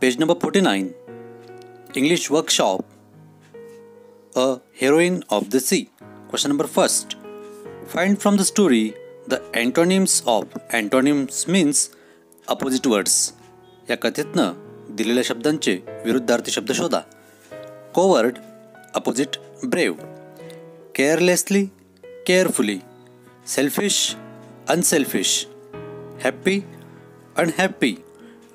Page number 49. English workshop. A heroine of the sea. Question number first. Find from the story the antonyms of. Antonyms means opposite words. या कथेतनं दिलेल्या शब्दांचे विरुद्धार्थी शब्द शोधा. Coward opposite brave. Carelessly, carefully. Selfish, unselfish. Happy, unhappy.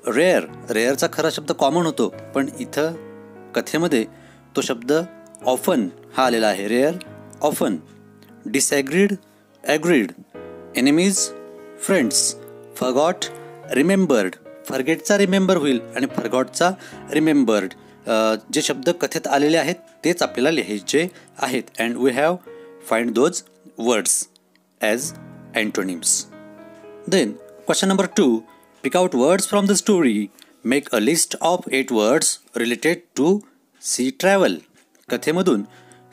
Rare. रेअरचा खरा शब्द common होतो, पण इथं कथेमध्ये तो शब्द ऑफन हा आलेला आहे. Rare, often. Disagreed, agreed. Enemies, friends. Forgot, remembered. फॉरगेटचा रिमेंबर होईल आणि फॉरगॉटचा रिमेंबर्ड. जे शब्द कथेत आलेले आहेत तेच आपल्याला लिहायचे आहेत. And we have find those words as antonyms. Then question number 2. Pick out words from the story. Make a list of 8 words related to sea travel. कथेमधून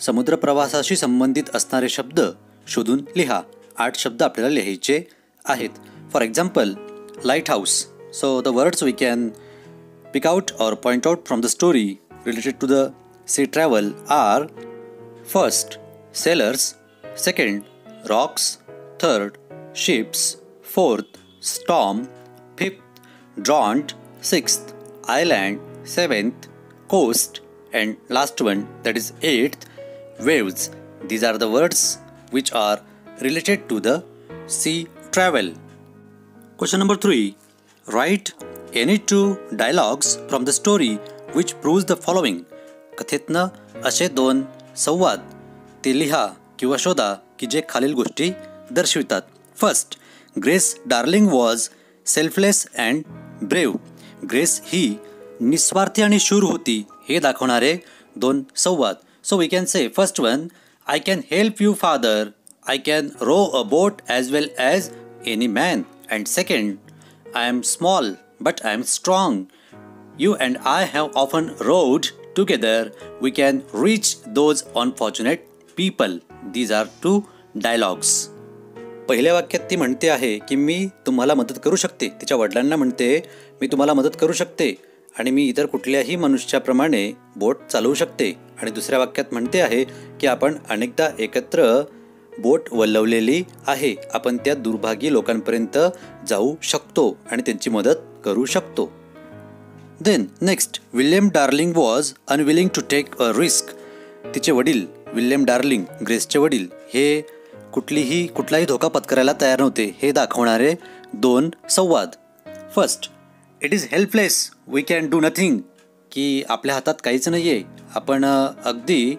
समुद्र प्रवासाशी संबंधित असणारे शब्द शोधून लिहा. 8 शब्द आपल्याला लिहायचे आहेत. For example, lighthouse. So the words we can pick out or point out from the story related to the sea travel are: first, sailors; second, rocks; third, ships; fourth, storm; fifth, draught; sixth, island; seventh, coast; and last one, that is 8th, waves. These are the words which are related to the sea travel. Question number 3. Write any 2 dialogues from the story which proves the following. कथेतनं असे 2 संवाद ते लिहा किंवा शोधा की जे खालील गोष्टी दर्शवितात. First, Grace Darling was selfless and brave. Grace ही निस्वार्थी आणि शूर होती हे दाखवणारे 2 संवाद. So we can say first one, I can help you father. I can row a boat as well as any man. And second, I am small but I am strong. You and I have often rowed together. We can reach those unfortunate people. These are 2 dialogues. पहिल्या वाक्यात ती म्हणते आहे की मी तुम्हाला मदत करू शकते. तिच्या वडिलांना म्हणते मी तुम्हाला मदत करू शकते आणि मी इतर कुठल्याही मनुष्याप्रमाणे बोट चालवू शकते. आणि दुसऱ्या वाक्यात म्हणते आहे की आपण अनेकदा एकत्र बोट वल्लवलेली आहे. आपण त्या दुर्भागी लोकांपर्यंत जाऊ शकतो आणि त्यांची मदत करू शकतो. Then next, William Darling was unwilling to take a risk. तिचे वडील विल्यम डार्लिंग, ग्रेसचे वडील, हे कुठलाही धोका पत्करायला तयार नव्हते हे दाखवणारे 2 संवाद. First, it is helpless, we can do nothing. की आपल्या हातात काहीच नाही आहे, आपण अगदी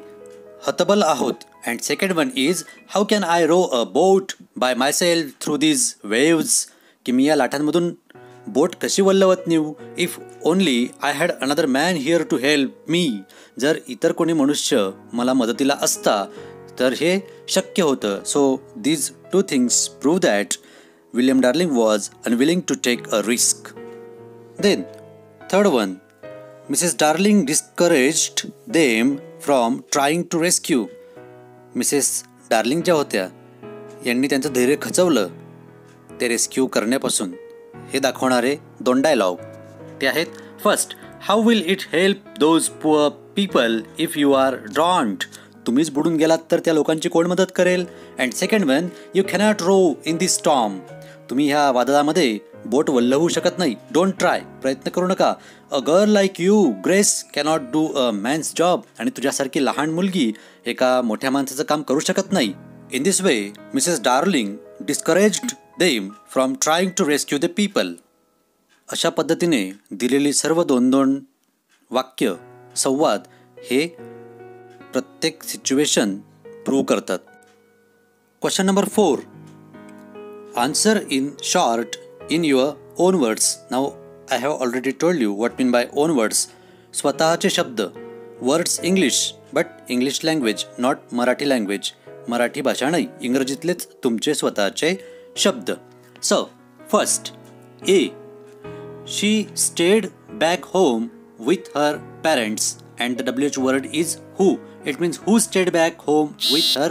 हतबल आहोत. And second one is, how can I row a boat by myself through these waves. की मी या लाटांमधून बोट कशी वल्लवत नेऊ. If only I had another man here to help me. जर इतर कोणी मनुष्य मला मदतीला असता तर हे शक्य होतं. So these 2 things prove that William Darling was unwilling to take a risk. Then third one, Mrs Darling discouraged them from trying to rescue. Mrs Darling ज्या होत्या यांनी त्यांचं धैर्य खचवलं ते रेस्क्यू करण्यापासून हे दाखवणारे 2 डायलॉग. ते आहेत, first, how will it help those poor people if you are drowned. तुम्हीच बुडून गेलात तर त्या लोकांची कोण मदत करेल. And second one, you cannot row in this storm. तुम्ही ह्या वादळामध्ये बोट वल्लवू शकत नाही. डोंट ट्राय, प्रयत्न करू नका. A girl like you grace cannot do a man's job. आणि तुझ्यासारखी लहान मुलगी एका मोठ्या माणसाचं काम करू शकत नाही. In this way Mrs Darling discouraged them from trying to rescue the people. अशा पद्धतीने दिलेली सर्व 2 वाक्य संवाद हे प्रत्येक सिच्युएशन प्रूव्ह करतात. Question number 4. Answer in short in your own words. Now I have already told you what mean by own words. स्वतःचे शब्द. Words English but English language, not Marathi language. Marathi भाषा नाही, इंग्रजीतलेच तुमचे स्वतःचे शब्द. So first, A, she stayed back home with her parents. And the WH word is who. It means who stayed back home with her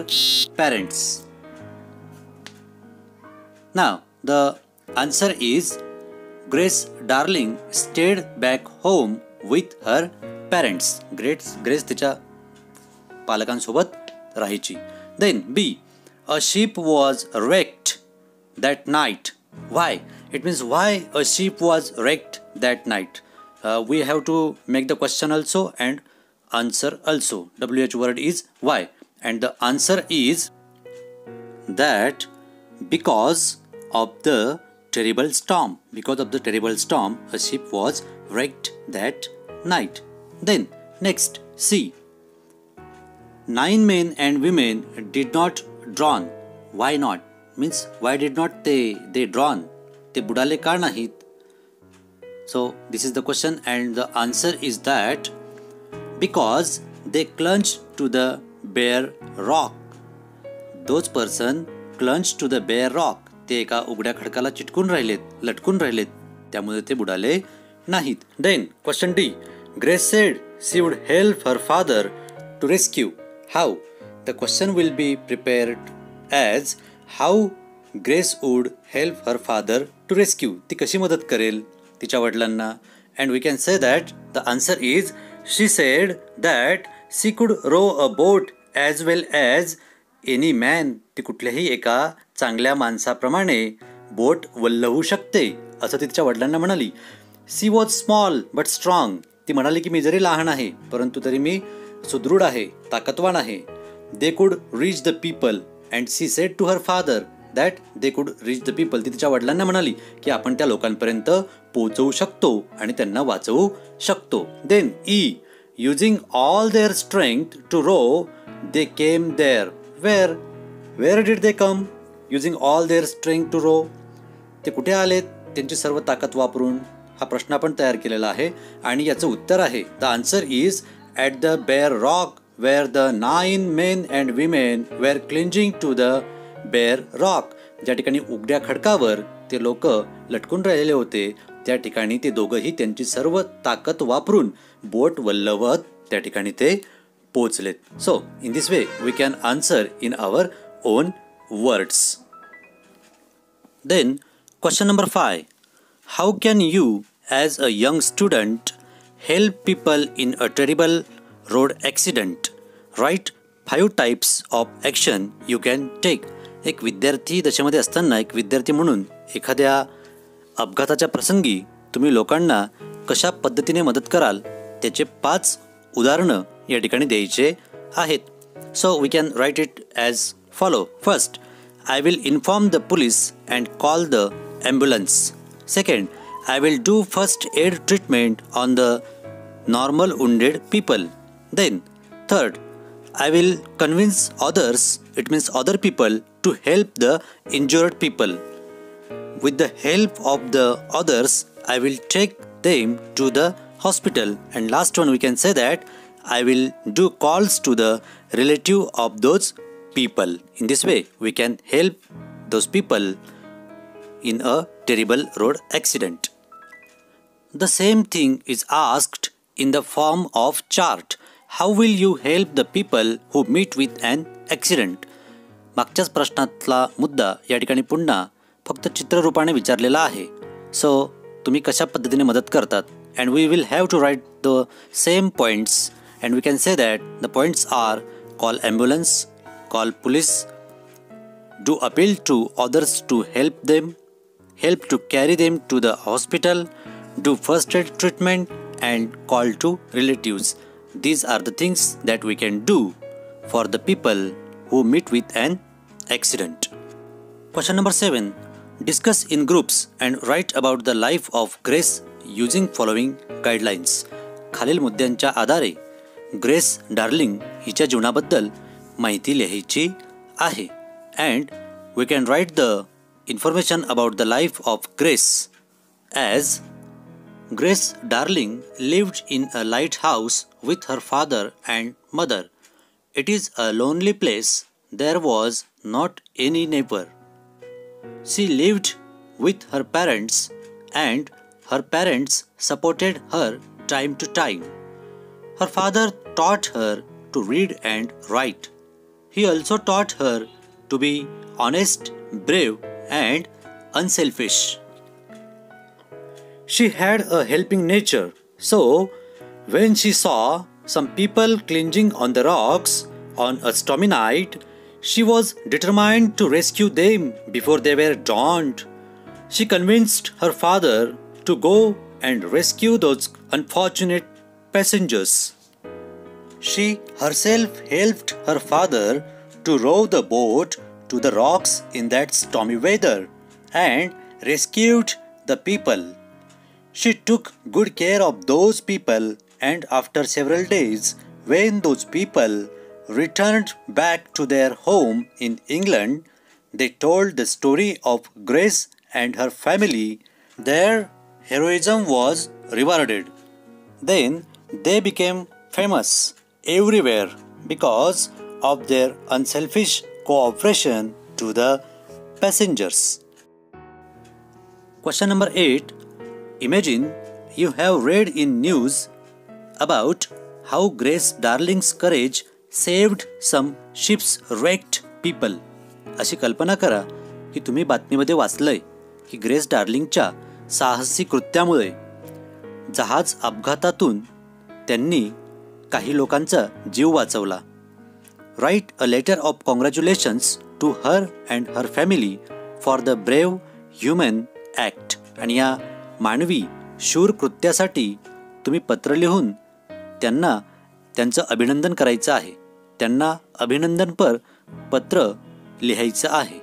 parents. Now the answer is Grace Darling stayed back home with her parents. Grace तिच्या पालकांसोबत राहायची. Then B. A ship was wrecked that night. Why? It means why a ship was wrecked that night. We have to make the question also and answer also. WH word is why. And the answer is that because of the terrible storm. Because of the terrible storm, a ship was wrecked that night. Then next, C. 9 men and women did not drown. Why not? Means why did not they drown? ते बुडाले का नाहीत? So this is the question and the answer is that because they clung to the bare rock. Those person clung to the bare rock. ते एका उघड्या खडकाला चिटकून राहिलेत, लटकून राहिलेत, त्यामुळे ते बुडाले नाहीत. Then question D. Grace said she would help her father to rescue. How? The question will be prepared as how Grace would help her father to rescue. ती कशी मदत करेल तिच्या वडिलांना? And we can say that the answer is she said that she could row a boat as well as any man. ती कुठल्याही एका चांगल्या माणसाप्रमाणे बोट वल्लवू शकते असं ती तिच्या वडिलांना म्हणाली. She was small but strong. ती म्हणाली की मी जरी लहान आहे परंतु तरी मी सुदृढ आहे, ताकदवान आहे. They could reach the people and she said to her father that they could reach the people. ती तिच्या वडिलांना म्हणाली की आपण त्या लोकांपर्यंत पोहोचवू शकतो आणि त्यांना वाचवू शकतो. Then E. Using all their strength to row they came there. Where did they come? Using all their strength to row. ते कुठे आलेत त्यांची सर्व ताकद वापरून? हा प्रश्न आपण तयार केलेला आहे आणि याचं उत्तर आहे the answer is at the bare rock where the 9 men and women were clinging to the bare rock. ज्या ठिकाणी उघड्या खडकावर ते लोक लटकून राहिलेले होते त्या ठिकाणी ते दोघंही त्यांची सर्व ताकद वापरून बोट वल्लवत त्या ठिकाणी ते पोचलेत. So in this way we can answer in our own words. Then question number 5. How can you as a young student help people in a terrible road accident? Write 5 types of action you can take. एक विद्यार्थी दशेमध्ये असताना एक विद्यार्थी म्हणून एखाद्या अपघाताच्या प्रसंगी तुम्ही लोकांना कशा पद्धतीने मदत कराल त्याचे 5 उदाहरणं या ठिकाणी द्यायचे आहेत. So we can write it as follow. First, I will inform the police and call the ambulance. Second, I will do first aid treatment on the normal wounded people. Then, third, I will convince others, it means other people, to help the injured people. With the help of the others, I will take them to the hospital. And last one, we can say that I will do calls to the relative of those people. In this way, we can help those people in a terrible road accident. The same thing is asked in the form of chart. How will you help the people who meet with an accident? मागच्याच प्रश्नातला मुद्दा या ठिकाणी पुन्हा फक्त चित्ररूपाने विचारलेला आहे. So तुम्ही कशा पद्धतीने मदत करतात? And we will have to write the same points and we can say that the points are call ambulance, call police, do appeal to others to help them, help to carry them to the hospital, do first aid treatment and call to relatives. These are the things that we can do for the people who meet with an accident. Question number 7. Discuss in groups and write about the life of Grace using following guidelines. खालील मुद्द्यांच्या आधारे grace darling हिच्या जीवनाबद्दल माहिती लिहायची आहे. And we can write the information about the life of Grace as Grace Darling lived in a lighthouse with her father and mother. It is a lonely place. There was not any neighbor. She lived with her parents and her parents supported her time to time. Her father taught her to read and write. He also taught her to be honest, brave and unselfish. She had a helping nature, so when she saw some people clinging on the rocks on a stormy night, she was determined to rescue them before they were drowned. She convinced her father to go and rescue those unfortunate passengers. She herself helped her father to row the boat to the rocks in that stormy weather and rescued the people. She took good care of those people, and after several days, when those people returned back to their home in England, they told the story of Grace and her family. Their heroism was rewarded. Then they became famous everywhere because of their unselfish cooperation to the passengers. Question number 8. Imagine you have read in news about how Grace Darling's courage saved some shipwrecked people. अशी कल्पना करा की तुम्ही बातमीमध्ये वाचलंय की grace डार्लिंगच्या साहसी कृत्यामुळे जहाज अपघातातून त्यांनी काही लोकांचा जीव वाचवला. Write a letter of congratulations to her and her family for the brave human act. आणि या मानवी शूर कृत्यासाठी तुम्ही पत्र लिहून त्यांना त्यांचं अभिनंदन करायचं आहे. त्यांना अभिनंदनपर पत्र लिहायचं आहे.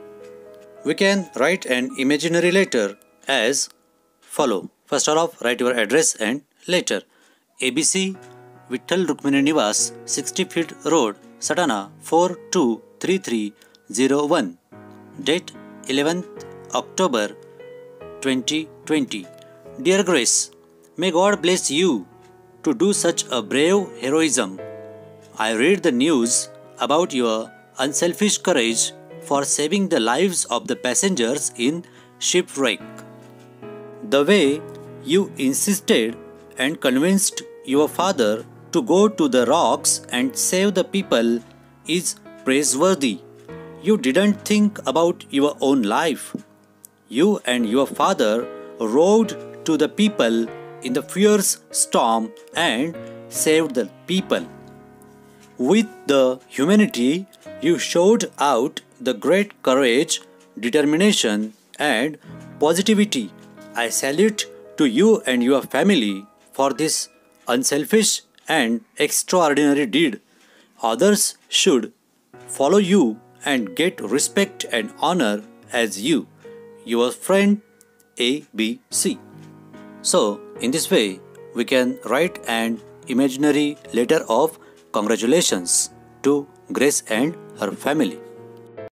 We can write an imaginary letter as follow. First of all, write your address and letter. ABC Vitthal Rukmini Niwas, 60 Feet Road, Satana 423301. Date 11th October 2020. Dear Grace, may God bless you to do such a brave heroism. I read the news about your unselfish courage for saving the lives of the passengers in shipwreck. The way you insisted and convinced your father to go to the rocks and save the people is praiseworthy. You didn't think about your own life. You and your father rowed to the people in the fierce storm and saved the people. With the humanity you showed out the great courage, determination, and positivity. I salute to you and your family for this unselfish and extraordinary deed. Others should follow you and get respect and honor as you. Your friend ABC. So, in this way, we can write an imaginary letter of congratulations to Grace and her family.